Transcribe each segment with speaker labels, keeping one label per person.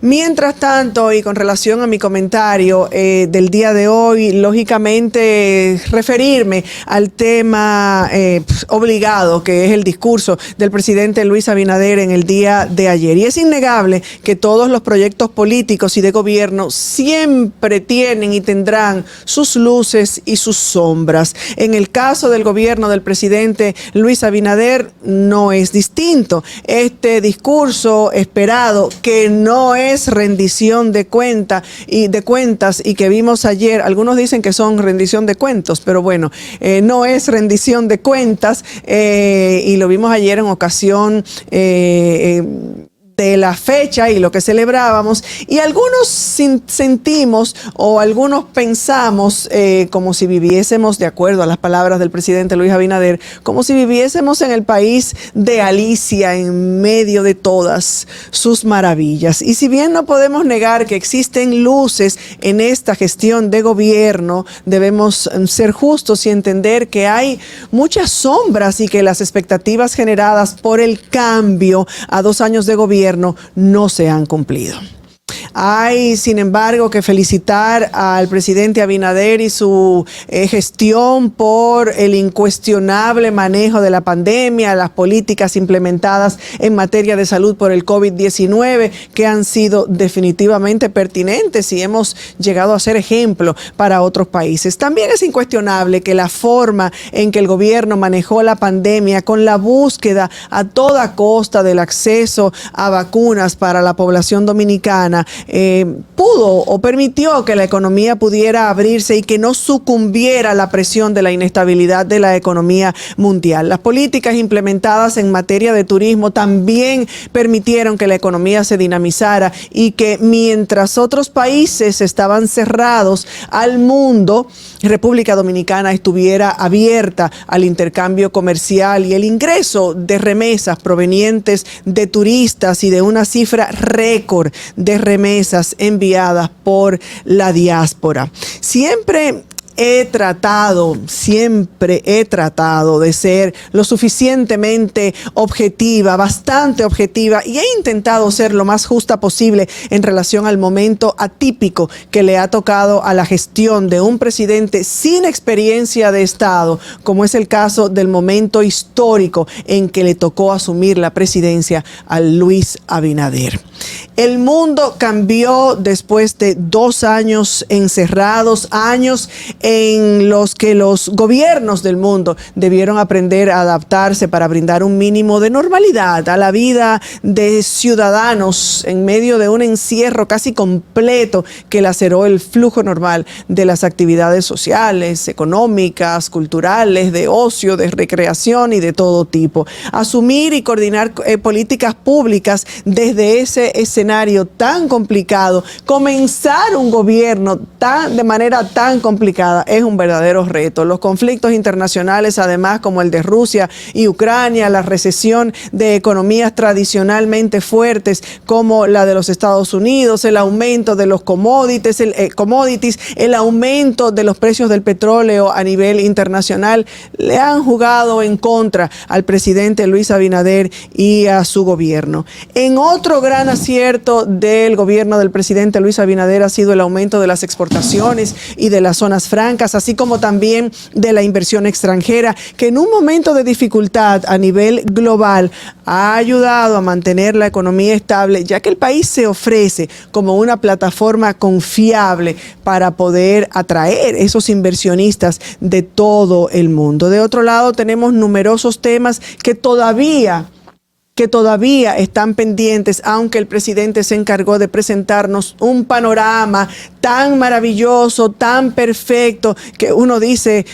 Speaker 1: Mientras tanto, y con relación a mi comentario del día de hoy, lógicamente referirme al tema obligado, que es el discurso del presidente Luis Abinader en el día de ayer. Y es innegable que todos los proyectos políticos y de gobierno siempre tienen y tendrán sus luces y sus sombras. En el caso del gobierno del presidente Luis Abinader no es distinto. Este discurso esperado, que no es rendición de cuentas y que vimos ayer, algunos dicen que son rendición de cuentos, pero bueno, no es rendición de cuentas y lo vimos ayer en ocasión de la fecha y lo que celebrábamos, y algunos sentimos o algunos pensamos como si viviésemos, de acuerdo a las palabras del presidente Luis Abinader, como si viviésemos en el país de Alicia en medio de todas sus maravillas. Y si bien no podemos negar que existen luces en esta gestión de gobierno, debemos ser justos y entender que hay muchas sombras y que las expectativas generadas por el cambio a 2 años de gobierno no se han cumplido. Hay, sin embargo, que felicitar al presidente Abinader y su gestión por el incuestionable manejo de la pandemia, las políticas implementadas en materia de salud por el COVID-19, que han sido definitivamente pertinentes y hemos llegado a ser ejemplo para otros países. También es incuestionable que la forma en que el gobierno manejó la pandemia, con la búsqueda a toda costa del acceso a vacunas para la población dominicana, pudo o permitió que la economía pudiera abrirse y que no sucumbiera a la presión de la inestabilidad de la economía mundial. Las políticas implementadas en materia de turismo también permitieron que la economía se dinamizara y que mientras otros países estaban cerrados al mundo, República Dominicana estuviera abierta al intercambio comercial y el ingreso de remesas provenientes de turistas y de una cifra récord de remesas enviadas por la diáspora. Siempre he tratado de ser lo suficientemente objetiva, bastante objetiva, y he intentado ser lo más justa posible en relación al momento atípico que le ha tocado a la gestión de un presidente sin experiencia de Estado, como es el caso del momento histórico en que le tocó asumir la presidencia a Luis Abinader. El mundo cambió después de 2 años encerrados, años en los que los gobiernos del mundo debieron aprender a adaptarse para brindar un mínimo de normalidad a la vida de ciudadanos en medio de un encierro casi completo que laceró el flujo normal de las actividades sociales, económicas, culturales, de ocio, de recreación y de todo tipo. Asumir y coordinar políticas públicas desde ese escenario tan complicado, comenzar un gobierno de manera tan complicada, es un verdadero reto. Los conflictos internacionales, además, como el de Rusia y Ucrania, la recesión de economías tradicionalmente fuertes como la de los Estados Unidos, el aumento de los commodities, el aumento de los precios del petróleo a nivel internacional, le han jugado en contra al presidente Luis Abinader y a su gobierno. En otro gran acierto del gobierno del presidente Luis Abinader ha sido el aumento de las exportaciones y de las zonas francas, así como también de la inversión extranjera, que en un momento de dificultad a nivel global ha ayudado a mantener la economía estable, ya que el país se ofrece como una plataforma confiable para poder atraer esos inversionistas de todo el mundo. De otro lado, tenemos numerosos temas que todavía están pendientes, aunque el presidente se encargó de presentarnos un panorama tan maravilloso, tan perfecto, que uno dice,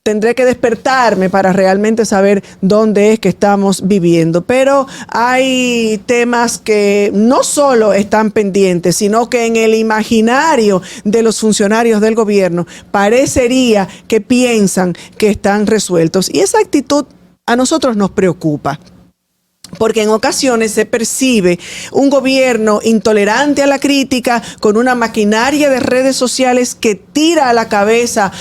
Speaker 1: tendré que despertarme para realmente saber dónde es que estamos viviendo. Pero hay temas que no solo están pendientes, sino que en el imaginario de los funcionarios del gobierno parecería que piensan que están resueltos. Y esa actitud a nosotros nos preocupa. Porque en ocasiones se percibe un gobierno intolerante a la crítica, con una maquinaria de redes sociales que tira a la cabeza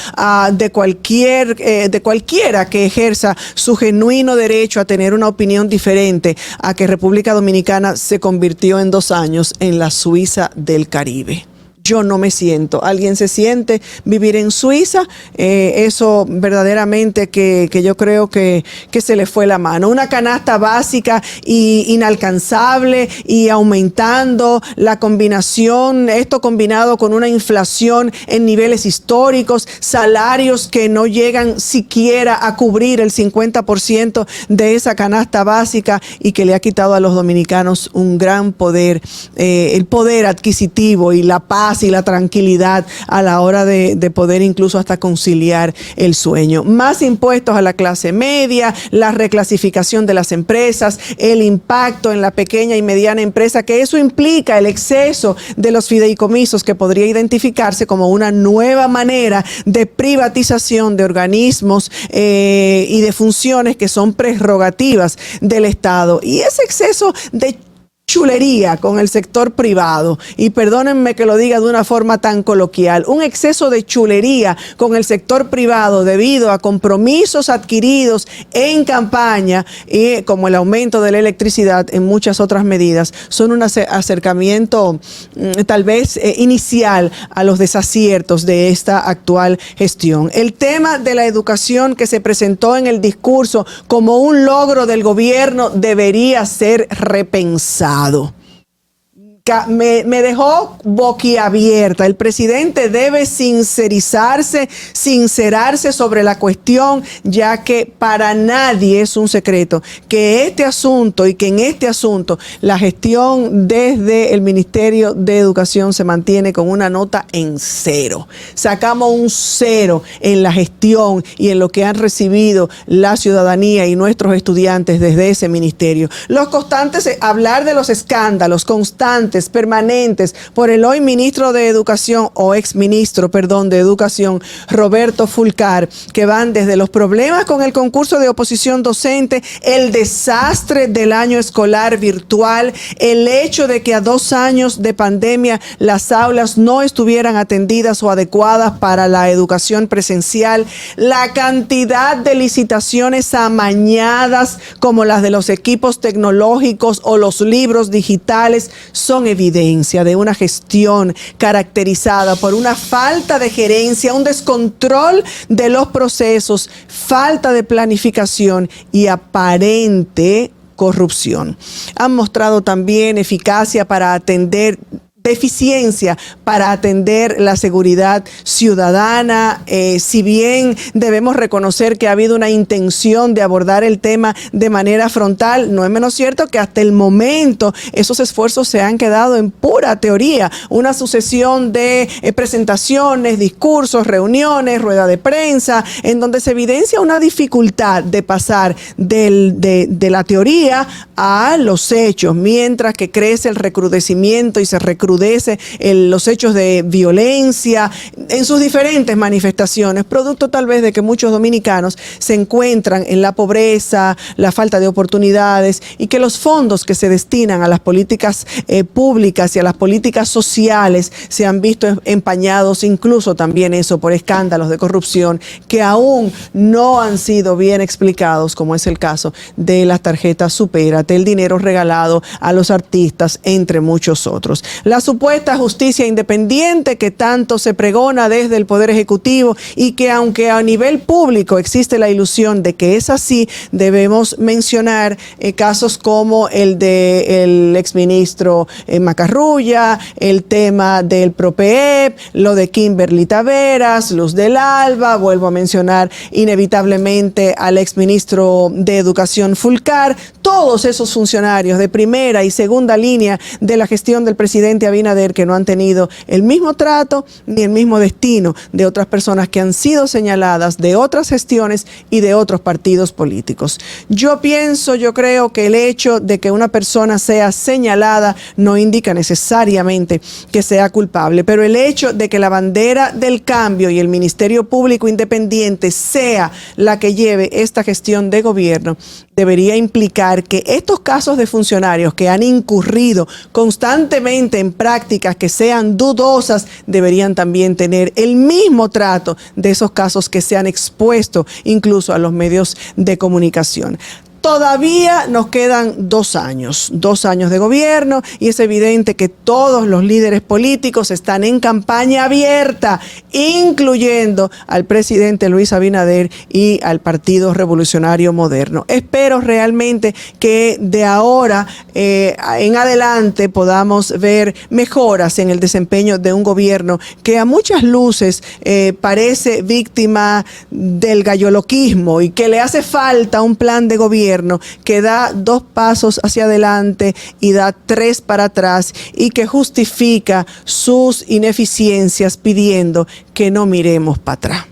Speaker 1: de cualquiera que ejerza su genuino derecho a tener una opinión diferente, a que República Dominicana se convirtió en 2 años en la Suiza del Caribe. Yo no me siento. ¿Alguien se siente vivir en Suiza? Eso verdaderamente que yo creo que se le fue la mano. Una canasta básica y inalcanzable y aumentando la combinación, esto combinado con una inflación en niveles históricos, salarios que no llegan siquiera a cubrir el 50% de esa canasta básica y que le ha quitado a los dominicanos un gran poder, el poder adquisitivo y la paz y la tranquilidad a la hora de poder incluso hasta conciliar el sueño. Más impuestos a la clase media, la reclasificación de las empresas, el impacto en la pequeña y mediana empresa, que eso implica el exceso de los fideicomisos, que podría identificarse como una nueva manera de privatización de organismos y de funciones que son prerrogativas del Estado. Y ese exceso de chulería con el sector privado, y perdónenme que lo diga de una forma tan coloquial, un exceso de chulería con el sector privado debido a compromisos adquiridos en campaña y como el aumento de la electricidad en muchas otras medidas, son un acercamiento tal vez inicial a los desaciertos de esta actual gestión. El tema de la educación que se presentó en el discurso como un logro del gobierno debería ser repensado. Me dejó boquiabierta. El presidente debe sincerarse sobre la cuestión, ya que para nadie es un secreto que este asunto y que en este asunto la gestión desde el Ministerio de Educación se mantiene con una nota en 0. Sacamos un 0 en la gestión y en lo que han recibido la ciudadanía y nuestros estudiantes desde ese ministerio. Los constantes, hablar de los escándalos constantes, permanentes por el hoy ministro de Educación o exministro, perdón, de Educación, Roberto Fulcar, que van desde los problemas con el concurso de oposición docente, el desastre del año escolar virtual, el hecho de que a 2 años de pandemia las aulas no estuvieran atendidas o adecuadas para la educación presencial, la cantidad de licitaciones amañadas como las de los equipos tecnológicos o los libros digitales son evidencia de una gestión caracterizada por una falta de gerencia, un descontrol de los procesos, falta de planificación y aparente corrupción. Han mostrado también eficacia para atender deficiencia para atender la seguridad ciudadana, si bien debemos reconocer que ha habido una intención de abordar el tema de manera frontal, no es menos cierto que hasta el momento esos esfuerzos se han quedado en pura teoría, una sucesión de presentaciones, discursos, reuniones, rueda de prensa, en donde se evidencia una dificultad de pasar de la teoría a los hechos, mientras que crece el recrudecimiento y se recrudece los hechos de violencia en sus diferentes manifestaciones, producto tal vez de que muchos dominicanos se encuentran en la pobreza, la falta de oportunidades y que los fondos que se destinan a las políticas públicas y a las políticas sociales se han visto empañados, incluso también eso por escándalos de corrupción que aún no han sido bien explicados, como es el caso de las tarjetas Supérate, el dinero regalado a los artistas, entre muchos otros. La supuesta justicia independiente que tanto se pregona desde el Poder Ejecutivo y que aunque a nivel público existe la ilusión de que es así, debemos mencionar casos como el del exministro Macarrulla, el tema del PROPEEP, lo de Kimberly Taveras, Luz del Alba, vuelvo a mencionar inevitablemente al exministro de Educación Fulcar, todos esos funcionarios de primera y segunda línea de la gestión del presidente Abinader que no han tenido el mismo trato ni el mismo destino de otras personas que han sido señaladas de otras gestiones y de otros partidos políticos. Yo creo que el hecho de que una persona sea señalada no indica necesariamente que sea culpable, pero el hecho de que la bandera del cambio y el Ministerio Público Independiente sea la que lleve esta gestión de gobierno debería implicar pensar que estos casos de funcionarios que han incurrido constantemente en prácticas que sean dudosas deberían también tener el mismo trato de esos casos que se han expuesto incluso a los medios de comunicación. Todavía nos quedan 2 años de gobierno, y es evidente que todos los líderes políticos están en campaña abierta, incluyendo al presidente Luis Abinader y al Partido Revolucionario Moderno. Espero realmente que de ahora en adelante podamos ver mejoras en el desempeño de un gobierno que a muchas luces parece víctima del galloloquismo y que le hace falta un plan de gobierno que da 2 pasos hacia adelante y da 3 para atrás, y que justifica sus ineficiencias pidiendo que no miremos para atrás.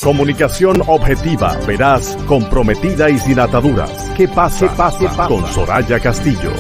Speaker 2: Comunicación objetiva, veraz, comprometida y sin ataduras. ¿Qué pasa? Con Soraya Castillo.